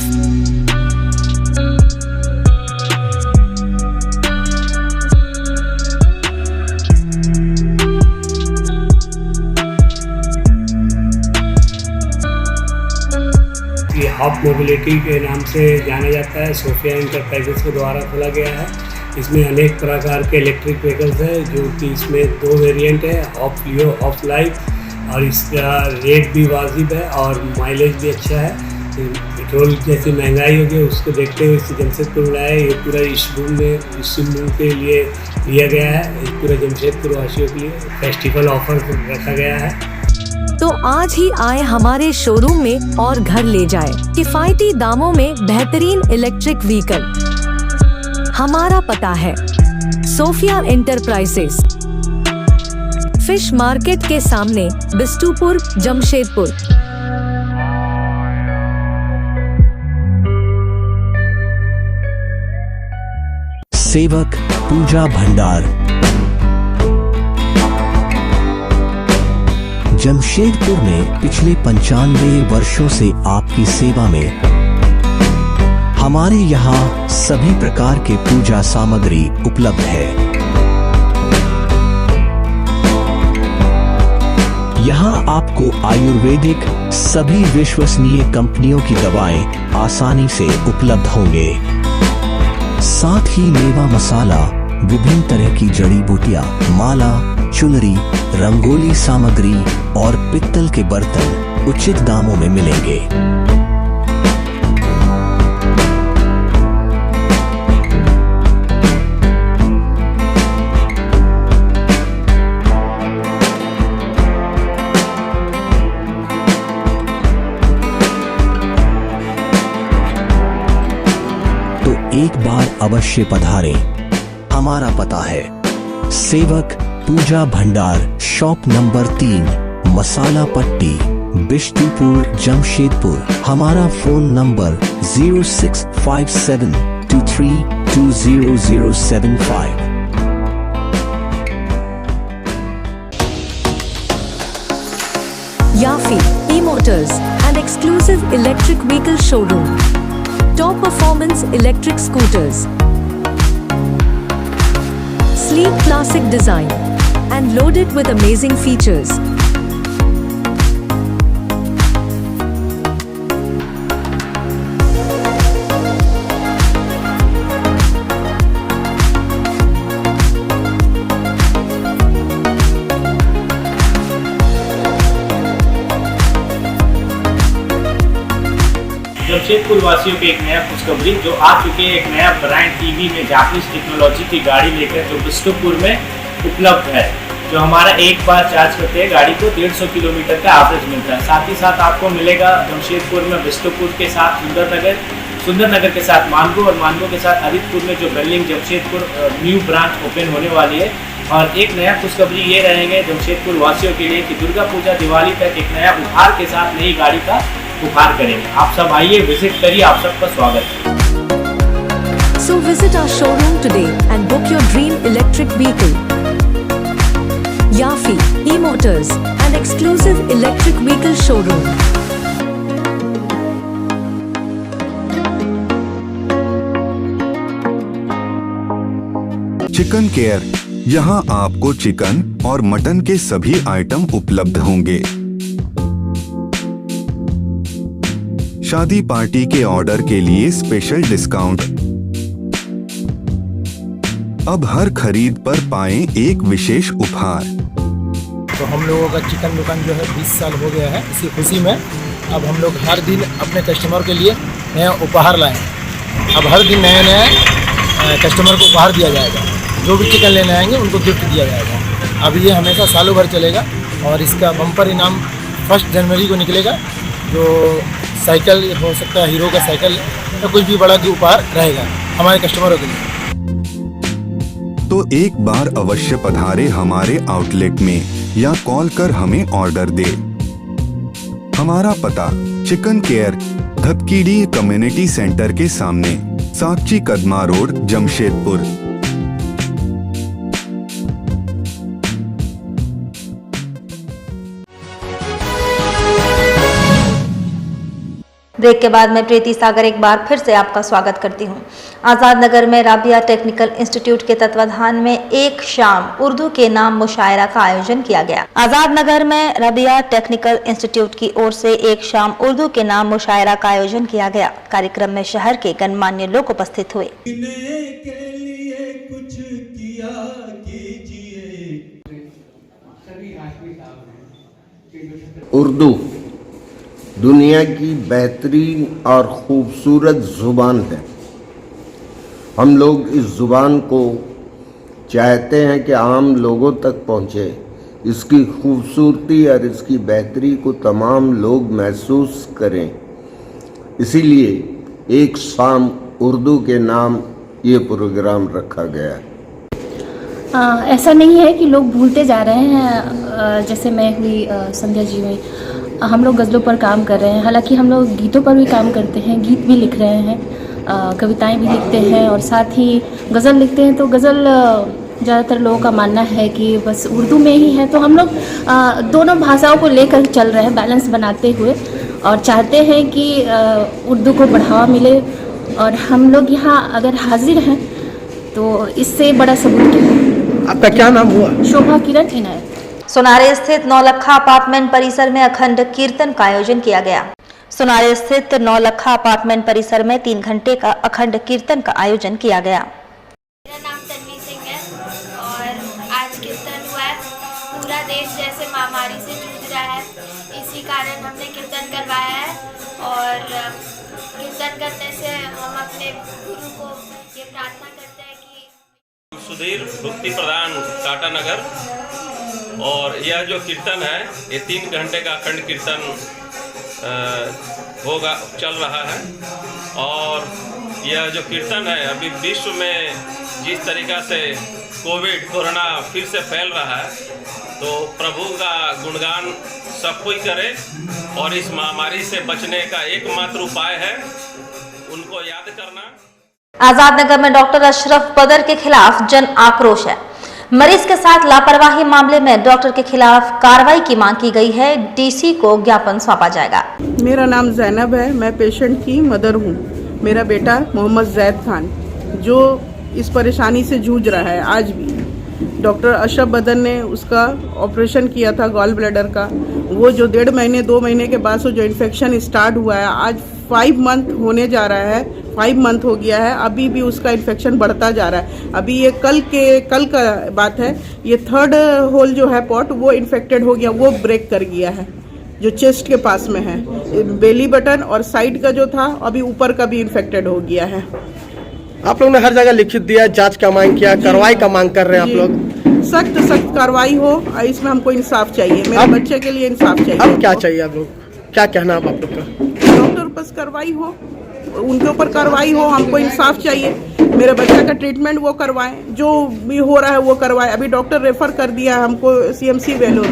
ये हॉप मोबिलिटी के नाम से जाना जाता है, सोफिया इंटरप्राइजेस के द्वारा खोला गया है। इसमें अनेक प्रकार के इलेक्ट्रिक व्हीकल्स हैं, जो कि इसमें 2 वेरिएंट है, हॉप लियो, हॉप लाइफ, और इसका रेट भी वाजिब है और माइलेज भी अच्छा है। पेट्रोल जैसी महंगाई होगी उसको देखते हुए इसे जमशेदपुर लाया है। ये पूरा इस रूम के लिए दिया गया है, इस पूरे जमशेदपुर वासियों के लिए फेस्टिवल ऑफर रखा गया है। तो आज ही आए हमारे शोरूम में और घर ले जाए किफायती दामों में बेहतरीन इलेक्ट्रिक व्हीकल। हमारा पता है सोफिया इंटरप्राइजेस, फिश मार्केट के सामने, बिष्टुपुर, जमशेदपुर। सेवक पूजा भंडार, जमशेदपुर में पिछले 95 वर्षों से आपकी सेवा में। हमारे यहाँ सभी प्रकार के पूजा सामग्री उपलब्ध है। यहाँ आपको आयुर्वेदिक सभी विश्वसनीय कंपनियों की दवाएं आसानी से उपलब्ध होंगे। साथ ही मेवा मसाला, विभिन्न तरह की जड़ी बूटियां, माला, चुनरी, रंगोली सामग्री और पित्तल के बर्तन उचित दामों में मिलेंगे। अवश्य पधारें। हमारा पता है सेवक पूजा भंडार, शॉप नंबर 3, मसाला पट्टी, बिष्टुपुर, जमशेदपुर। हमारा phone number 065723200075। Yafi E-Motors, an exclusive electric vehicle showroom. Top performance electric scooters. Sleek classic design and loaded with amazing features. Jamshedpur वासियों के एक नया खुशखबरी जो आ चुके हैं, एक नया ब्रांड ईवी में जापानीज टेक्नोलॉजी की गाड़ी लेकर जो बिष्टुपुर में उपलब्ध है। जो हमारा एक बार चार्ज करते हैं गाड़ी को 150 किलोमीटर का एवरेज मिलता है। साथ ही साथ आपको मिलेगा जमशेदपुर में बिष्टुपुर के साथ सुंदरनगर के साथ मानगो और मानगो के साथ आदित्यपुर में जो building Jamshedpur new branch open होने वाली है। और एक नया खुशखबरी ये रहेंगे जमशेदपुर वासियों के लिए कि दुर्गा पूजा दिवाली तक एक नया उपहार के साथ नई गाड़ी का उपहार करेंगे। आप सब आइए, विजिट करिए, आप सबका स्वागत है। So visit our showroom today and book your dream electric vehicle. Yafi E-Motors, an exclusive electric vehicle showroom. Chicken care, यहाँ आपको चिकन और मटन के सभी आइटम उपलब्ध होंगे। शादी पार्टी के ऑर्डर के लिए स्पेशल डिस्काउंट। अब हर खरीद पर पाएं एक विशेष उपहार। तो हम लोगों का चिकन दुकान जो है 20 साल हो गया है। इसी खुशी में अब हम लोग हर दिन अपने कस्टमर के लिए नया उपहार लाए। अब हर दिन नए कस्टमर को उपहार दिया जाएगा। जो भी चिकन लेने आएंगे उनको गिफ्ट दिया जाएगा। अब ये हमेशा सालों भर चलेगा और इसका बम्पर इनाम 1 जनवरी को निकलेगा। जो साइकिल हो सकता है, हीरो का साइकिल या कुछ भी बड़ा उपहार रहेगा हमारे कस्टमरों के लिए। तो एक बार अवश्य पधारे हमारे आउटलेट में या कॉल कर हमें ऑर्डर दे। हमारा पता चिकन केयर, धपकीडी कम्युनिटी सेंटर के सामने, साक्षी कदमा रोड, जमशेदपुर। ब्रेक के बाद मैं प्रीति सागर एक बार फिर से आपका स्वागत करती हूं। आज़ाद नगर में राबिया टेक्निकल इंस्टीट्यूट के तत्वाधान में एक शाम उर्दू के नाम मुशायरा का आयोजन किया गया। आज़ाद नगर में राबिया टेक्निकल इंस्टीट्यूट की ओर से एक शाम उर्दू के नाम मुशायरा का आयोजन किया गया। कार्यक्रम में शहर के गणमान्य लोग उपस्थित हुए। उर्दू दुनिया की बेहतरीन और ख़ूबसूरत ज़ुबान है। हम लोग इस ज़ुबान को चाहते हैं कि आम लोगों तक पहुँचे। इसकी खूबसूरती और इसकी बेहतरी को तमाम लोग महसूस करें। इसीलिए एक शाम उर्दू के नाम ये प्रोग्राम रखा गया है। ऐसा नहीं है कि लोग भूलते जा रहे हैं। जैसे मैं हुई संध्या जी में हम लोग गज़लों पर काम कर रहे हैं। हालांकि हम लोग गीतों पर भी काम करते हैं, गीत भी लिख रहे हैं, कविताएं भी लिखते हैं और साथ ही गज़ल लिखते हैं। तो गज़ल ज़्यादातर लोगों का मानना है कि बस उर्दू में ही है। तो हम लोग दोनों भाषाओं को लेकर चल रहे हैं, बैलेंस बनाते हुए, और चाहते हैं कि उर्दू को बढ़ावा मिले। और हम लोग यहाँ अगर हाजिर हैं तो इससे बड़ा सबूत क्या है। आपका क्या नाम हुआ? शोभा किरण इनायत। सोनारे स्थित नौलखा अपार्टमेंट परिसर में अखंड कीर्तन का आयोजन किया गया। सोनारे स्थित नौलखा अपार्टमेंट परिसर में 3 घंटे का अखंड कीर्तन का आयोजन किया गया। मेरा नाम तन्वी सिंह है और आज कीर्तन हुआ है। पूरा देश जैसे महामारी से जूझ रहा है, इसी कारण हमने कीर्तन करवाया है। और कीर्तन करने से हम अपने गुरु को ये प्रार्थना करते हैं कि सुधीर भक्ति प्रधान टाटा नगर। और यह जो कीर्तन है ये 3 घंटे का अखंड कीर्तन होगा, चल रहा है। और यह जो कीर्तन है अभी विश्व में जिस तरीक़ा से कोरोना फिर से फैल रहा है, तो प्रभु का गुणगान सब कोई करे और इस महामारी से बचने का एकमात्र उपाय है उनको याद करना। आजाद नगर में डॉक्टर अशरफ बदर के खिलाफ जन आक्रोश है। मरीज के साथ लापरवाही मामले में डॉक्टर के खिलाफ कार्रवाई की मांग की गई है। डीसी को ज्ञापन सौंपा जाएगा। मेरा नाम जैनब है, मैं पेशेंट की मदर हूँ। मेरा बेटा मोहम्मद जैद खान जो इस परेशानी से जूझ रहा है, आज भी डॉक्टर अशरफ बदर ने उसका ऑपरेशन किया था गॉल ब्लैडर का। वो जो 1.5 महीने 2 महीने के बाद से जो इन्फेक्शन स्टार्ट हुआ है, आज 5 मंथ होने जा रहा है, 5 मंथ हो गया है, अभी भी उसका इन्फेक्शन बढ़ता जा रहा है। अभी ये कल का बात है, ये 3rd होल जो है पॉट वो इन्फेक्टेड हो गया, वो ब्रेक कर गया है, जो चेस्ट के पास में है। बेली बटन और साइड का जो था अभी ऊपर का भी इन्फेक्टेड हो गया है। आप लोग ने हर जगह लिखित दिया, जांच का मांग किया, कार्रवाई का मांग कर रहे हैं आप लोग। सख्त कार्रवाई हो, इसमें हमको इंसाफ चाहिए, मेरे बच्चे के लिए इंसाफ चाहिए। अब क्या चाहिए आप लोग, क्या कहना है आप लोग का? डॉक्टर पर कार्रवाई हो, उनके ऊपर कार्रवाई हो, हमको इंसाफ चाहिए। मेरे बच्चे का ट्रीटमेंट वो करवाएं, जो भी हो रहा है वो करवाएं। अभी डॉक्टर रेफर कर दिया है हमको CMC वेलूर,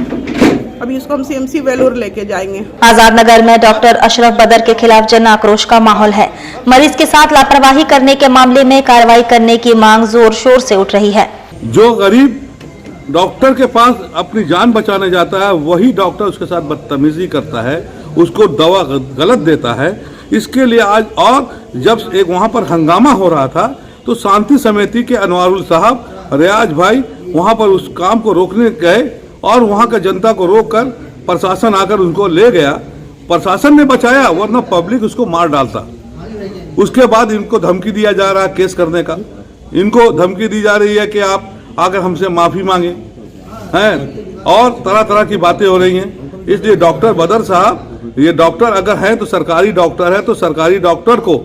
अभी इसको हम CMC वेलूर लेके जाएंगे। आजाद नगर में डॉक्टर अशरफ बदर के खिलाफ जन आक्रोश का माहौल है। मरीज के साथ लापरवाही करने के मामले में कार्रवाई करने की मांग जोर शोर से उठ रही है। जो गरीब डॉक्टर के पास अपनी जान बचाने जाता है, वही डॉक्टर उसके साथ बदतमीजी करता है, उसको दवा गलत देता है। इसके लिए आज और जब एक वहाँ पर हंगामा हो रहा था, तो शांति समिति के अनवारुल साहब, रियाज भाई वहाँ पर उस काम को रोकने गए और वहाँ का जनता को रोककर प्रशासन आकर उनको ले गया। प्रशासन ने बचाया, वरना पब्लिक उसको मार डालता। उसके बाद इनको धमकी दिया जा रहा है केस करने का। इनको धमकी दी जा रही है कि आप आकर हमसे माफ़ी मांगे हैं, और तरह तरह की बातें हो रही हैं। इसलिए डॉक्टर बदर साहब, ये डॉक्टर अगर है तो सरकारी डॉक्टर है, तो सरकारी डॉक्टर को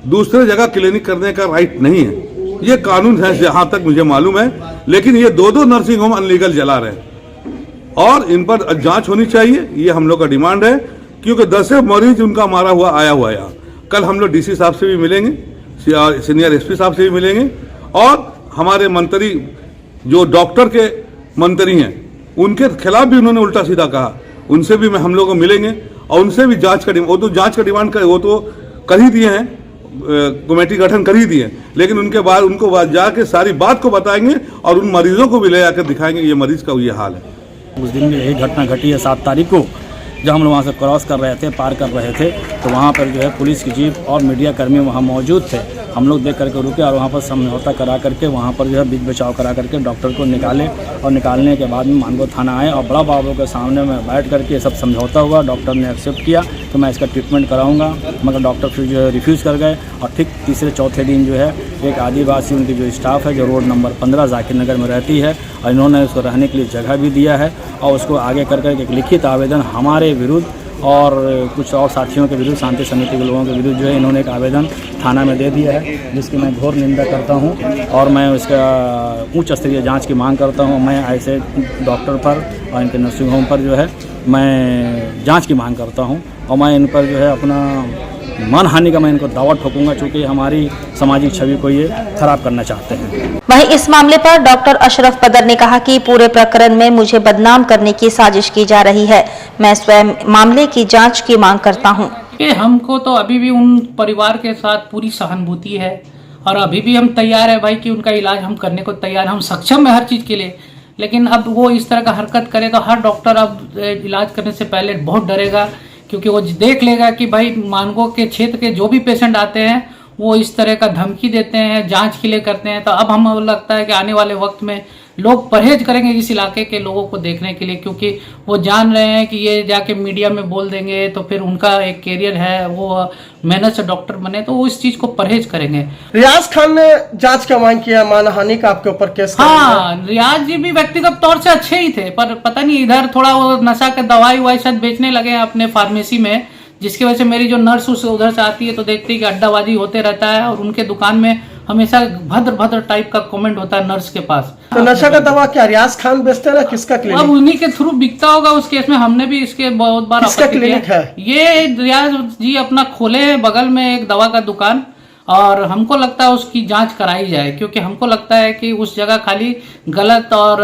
दूसरे जगह क्लिनिक करने का राइट नहीं है। ये कानून है जहाँ तक मुझे मालूम है, लेकिन ये 2 नर्सिंग होम अनलीगल चला रहे हैं और इन पर जांच होनी चाहिए। ये हम लोग का डिमांड है, क्योंकि 10 मरीज उनका मारा हुआ आया हुआ है यहाँ। कल हम लोग DC साहब से भी मिलेंगे, सीनियर SP साहब से भी मिलेंगे, और हमारे मंत्री जो डॉक्टर के मंत्री हैं उनके खिलाफ भी उन्होंने उल्टा सीधा कहा, उनसे भी हम लोग को मिलेंगे और उनसे भी जांच का वो तो जांच का डिमांड कर, वो तो कर ही दिए हैं, कमेटी गठन कर ही दिए, लेकिन उनके बाद उनको जाके सारी बात को बताएंगे और उन मरीजों को भी ले आकर दिखाएंगे ये मरीज का ये हाल है। उस दिन में यही घटना घटी है 7 तारीख को, जब हम लोग वहाँ से क्रॉस कर रहे थे, पार कर रहे थे, तो वहाँ पर जो है पुलिस की जीप और मीडिया कर्मी वहाँ मौजूद थे। हम लोग देख करके रुके और वहाँ पर समझौता करा करके वहाँ पर जो है बीच बचाव करा करके डॉक्टर को निकाले, और निकालने के बाद में मानगो थाना आए और बड़ा बाबू के सामने में बैठ करके सब समझौता हुआ। डॉक्टर ने एक्सेप्ट किया तो मैं इसका ट्रीटमेंट कराऊंगा, मगर डॉक्टर फिर जो है रिफ्यूज़ कर गए। और ठीक तीसरे चौथे दिन जो है एक आदिवासी उनकी जो स्टाफ है, जो रोड नंबर 15 जाकिर नगर में रहती है, और इन्होंने उसको रहने के लिए जगह भी दिया है, और उसको आगे कर करके एक लिखित आवेदन हमारे विरुद्ध और कुछ और साथियों के विरुद्ध, शांति समिति के लोगों के विरुद्ध जो है इन्होंने एक आवेदन थाना में दे दिया है, जिसकी मैं घोर निंदा करता हूं और मैं उसका उच्च स्तरीय जांच की मांग करता हूं। मैं ऐसे डॉक्टर पर और इनके नर्सिंग होम पर जो है मैं जांच की मांग करता हूं, और मैं इन पर जो है अपना मानहानि का मैं इनको दावा ठोकूंगा, चूँकि हमारी सामाजिक छवि को ये खराब करना चाहते हैं। वहीं इस मामले पर डॉक्टर अशरफ बदर ने कहा कि पूरे प्रकरण में मुझे बदनाम करने की साजिश की जा रही है। मैं स्वयं मामले की जांच की मांग करता हूं। हमको तो अभी भी उन परिवार के साथ पूरी सहानुभूति है, और अभी भी हम तैयार है भाई कि उनका इलाज हम करने को तैयार, हम सक्षम है हर चीज़ के लिए। लेकिन अब वो इस तरह का हरकत करे तो हर डॉक्टर अब इलाज करने से पहले बहुत डरेगा, क्योंकि वो देख लेगा कि भाई मानगो के क्षेत्र के जो भी पेशेंट आते हैं वो इस तरह का धमकी देते हैं, जांच के लिए करते हैं। तो अब हमें लगता है कि आने वाले वक्त में लोग परहेज करेंगे इस इलाके के लोगों को देखने के लिए, क्योंकि वो जान रहे हैं कि ये जाके मीडिया में बोल देंगे तो फिर उनका एक कैरियर है, वो मेहनत से डॉक्टर बने, तो वो इस चीज को परहेज करेंगे। रियाज खान ने जांच का मांग किया, मानहानि का आपके ऊपर केस। हाँ, रियाज जी भी व्यक्तिगत तौर से अच्छे ही थे, पर पता नहीं इधर थोड़ा वो नशा के दवाई वाई शायद बेचने लगे हैं अपने फार्मेसी में, जिसकी वजह से मेरी जो नर्स उधर से आती है तो देखती है कि अड्डाबाजी होते रहता है, और उनके दुकान में हमेशा भद्र भद्र टाइप का कमेंट होता है नर्स के पास। तो नशा का दवा क्या रियाज खान बेचते हैं ना, किसका क्लिनिक? अब उन्हीं के थ्रू बिकता होगा उस केस में। हमने भी इसके बहुत बार किसका क्लिनिक है? ये रियाज जी अपना खोले हैं बगल में एक दवा का दुकान, और हमको लगता है उसकी जांच कराई जाए, क्योंकि हमको लगता है कि उस जगह खाली गलत और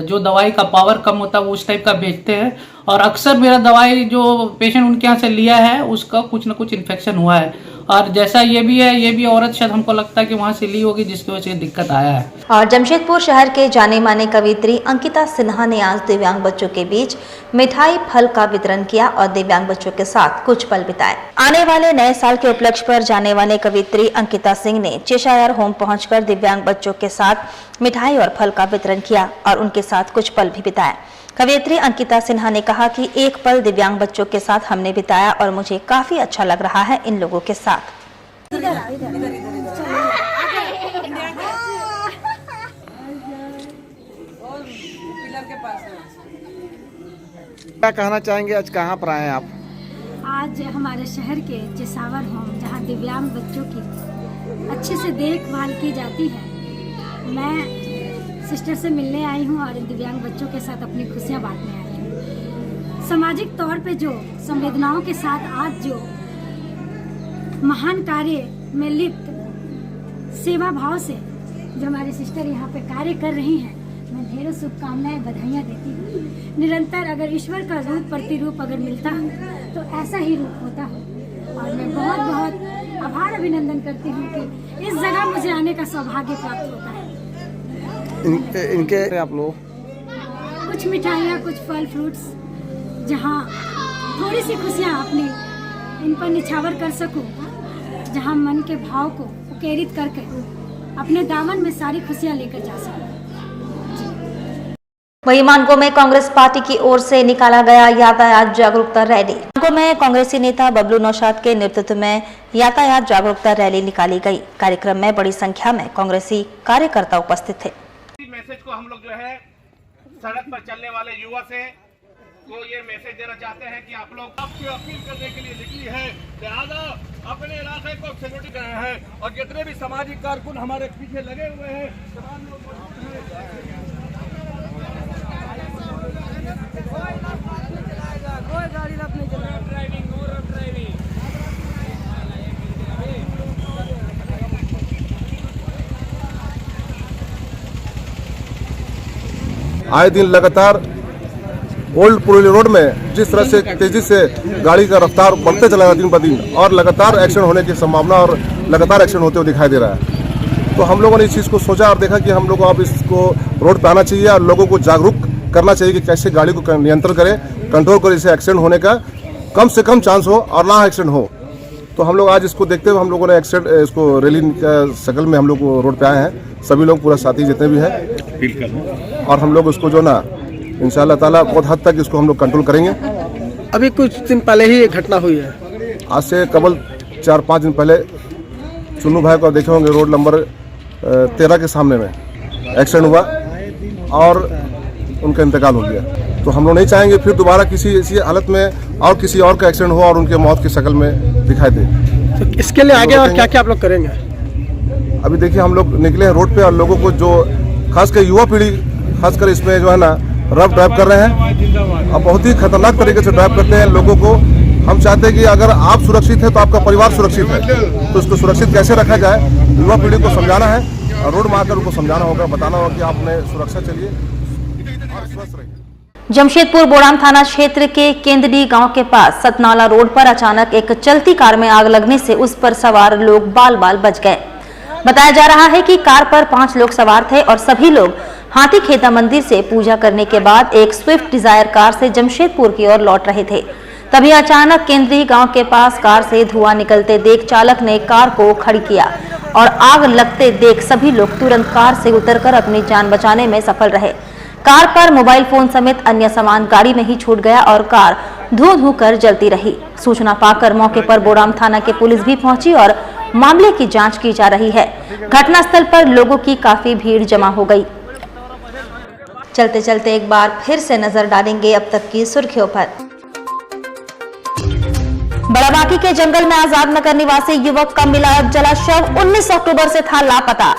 जो दवाई का पावर कम होता है वो उस टाइप का बेचते हैं। और अक्सर मेरा दवाई जो पेशेंट उनके यहाँ से लिया है उसका कुछ ना कुछ इन्फेक्शन हुआ है। और जैसा ये भी औरत शायद हमको लगता है कि वहाँ से ली होगी, जिसकी वजह से दिक्कत आया है। और जमशेदपुर शहर के जाने माने कवियत्री अंकिता सिन्हा ने आज दिव्यांग बच्चों के बीच मिठाई फल का वितरण किया और दिव्यांग बच्चों के साथ कुछ पल बिताए। आने वाले नए साल के उपलक्ष्य पर जाने वाले कवियत्री अंकिता सिंह ने चेशायर होम पहुंचकर दिव्यांग बच्चों के साथ मिठाई और फल का वितरण किया और उनके साथ कुछ पल भी बिताए। कवियत्री अंकिता सिन्हा ने कहा कि एक पल दिव्यांग बच्चों के साथ हमने बिताया और मुझे काफी अच्छा लग रहा है इन लोगों के साथ। क्या कहना चाहेंगे, आज कहाँ पर आए हैं आप? आज हमारे शहर के चेशावर होम, जहाँ दिव्यांग बच्चों की अच्छे से देखभाल की जाती है, मैं सिस्टर से मिलने आई हूँ और दिव्यांग बच्चों के साथ अपनी खुशियाँ बांटने आई हूँ। सामाजिक तौर पे जो संवेदनाओं के साथ आज जो महान कार्य में लिप्त सेवा भाव से जो हमारी सिस्टर यहाँ पे कार्य कर रही हैं, मैं ढेरों शुभकामनाएं बधाइयाँ देती हूँ। निरंतर अगर ईश्वर का रूप प्रतिरूप अगर मिलता हो तो ऐसा ही रूप होता हो। और मैं बहुत बहुत आभार अभिनंदन करती हूँ कि इस जगह मुझे आने का सौभाग्य प्राप्त होता है। इनके आप लोग कुछ मिठाइयाँ, कुछ फल फ्रूट्स, जहाँ थोड़ी सी खुशियाँ अपनी इन पर निछावर कर सकूँ, जहाँ मन के भाव को उकेरित करके अपने दामन में सारी खुशियाँ लेकर जा सकूँ। वहीं मानगो में कांग्रेस पार्टी की ओर से निकाला गया यातायात जागरूकता रैली। मानगो में कांग्रेसी नेता बबलू नौशाद के नेतृत्व में यातायात जागरूकता रैली निकाली गई। कार्यक्रम में बड़ी संख्या में कांग्रेसी कार्यकर्ता उपस्थित थे। मैसेज को हम लोग जो है सड़क पर चलने वाले युवा से को ये मैसेज देना चाहते हैं कि आप लोग आपकी अपील करने के लिए निकली है, लिहाजा अपने इलाके को सिक्योरिटी कर रहे हैं और जितने भी सामाजिक कारकुन हमारे पीछे लगे हुए हैं, तमाम लोग आए दिन लगातार ओल्ड पुरानी रोड में जिस तरह से तेजी से गाड़ी का रफ्तार बढ़ते चला रहा दिन ब दिन और लगातार एक्सीडेंट होने की संभावना और लगातार एक्सीडेंट होते हुए दिखाई दे रहा है। तो हम लोगों ने इस चीज़ को सोचा और देखा कि हम लोग को अब इसको रोड पे आना चाहिए और लोगों को जागरूक करना चाहिए कि कैसे गाड़ी को नियंत्रण करें, कंट्रोल करें, इससे एक्सीडेंट होने का कम से कम चांस हो और ना एक्सीडेंट हो। तो हम लोग आज इसको देखते हुए हम लोगों ने इसको रैली का शक्ल में हम लोग रोड पे आए हैं, सभी लोग पूरा साथी जितने भी हैं, और हम लोग उसको जो ना इंशाल्लाह ताला बहुत हद तक इसको हम लोग कंट्रोल करेंगे। अभी कुछ दिन पहले ही एक घटना हुई है, आज से कबल 4-5 दिन पहले चुन्नू भाई को देखे होंगे, रोड नंबर 13 के सामने में एक्सीडेंट हुआ और उनका इंतकाल हो गया। तो हम लोग नहीं चाहेंगे फिर दोबारा किसी ऐसी हालत में और किसी और का एक्सीडेंट हुआ और उनके मौत की शक्ल में दिखाई दे। तो इसके लिए आगे और क्या क्या आप लोग करेंगे? अभी देखिए हम लोग निकले हैं रोड पे और लोगों को जो खासकर युवा पीढ़ी खासकर इसमें जो है ना रफ ड्राइव कर रहे हैं और बहुत ही खतरनाक तरीके से ड्राइव करते हैं लोगों को। हम चाहते हैं कि अगर आप सुरक्षित है तो आपका परिवार सुरक्षित है, तो इसको सुरक्षित कैसे रखा जाए युवा पीढ़ी को समझाना है और रोड में आकर उनको समझाना होगा, बताना होगा कि आपने सुरक्षा चलिए और स्वस्थ रहिए। जमशेदपुर बोड़ाम थाना क्षेत्र के केंदडी गांव के पास सतनाला रोड पर अचानक एक चलती कार में आग लगने से उस पर सवार लोग बाल बाल बच गए। बताया जा रहा है कि कार पर 5 लोग सवार थे और सभी लोग हाथी खेता मंदिर से पूजा करने के बाद एक स्विफ्ट डिजायर कार से जमशेदपुर की ओर लौट रहे थे। तभी अचानक केंद्रीय गांव के पास कार से धुआं निकलते देख चालक ने कार को खड़ी किया और आग लगते देख सभी लोग तुरंत कार से उतरकर अपनी जान बचाने में सफल रहे। कार पर मोबाइल फोन समेत अन्य सामान गाड़ी में ही छूट गया और कार धुआं धुआं कर जलती रही। सूचना पाकर मौके पर बोड़ाम थाना के पुलिस भी पहुंची और मामले की जांच की जा रही है। घटनास्थल पर लोगों की काफी भीड़ जमा हो गई। चलते चलते एक बार फिर से नजर डालेंगे अब तक की सुर्खियों पर। बड़ाबाकी के जंगल में आजाद नगर निवासी युवक का मिला जला शव, 19 अक्टूबर से था लापता।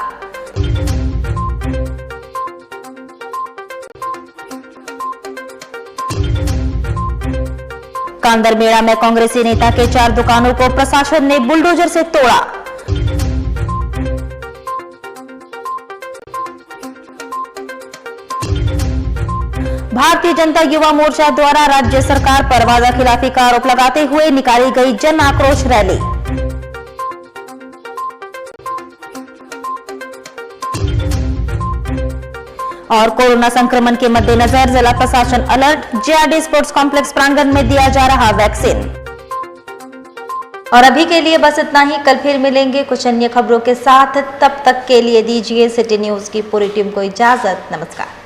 कांदरमेड़ा में कांग्रेसी नेता के 4 दुकानों को प्रशासन ने बुलडोजर से तोड़ा। भारतीय जनता युवा मोर्चा द्वारा राज्य सरकार पर वादा खिलाफी का आरोप लगाते हुए निकाली गई जन आक्रोश रैली। और कोरोना संक्रमण के मद्देनजर जिला प्रशासन अलर्ट, जेआरडी स्पोर्ट्स कॉम्प्लेक्स प्रांगण में दिया जा रहा वैक्सीन। और अभी के लिए बस इतना ही। कल फिर मिलेंगे कुछ अन्य खबरों के साथ। तब तक के लिए दीजिए सिटी न्यूज की पूरी टीम को इजाजत। नमस्कार।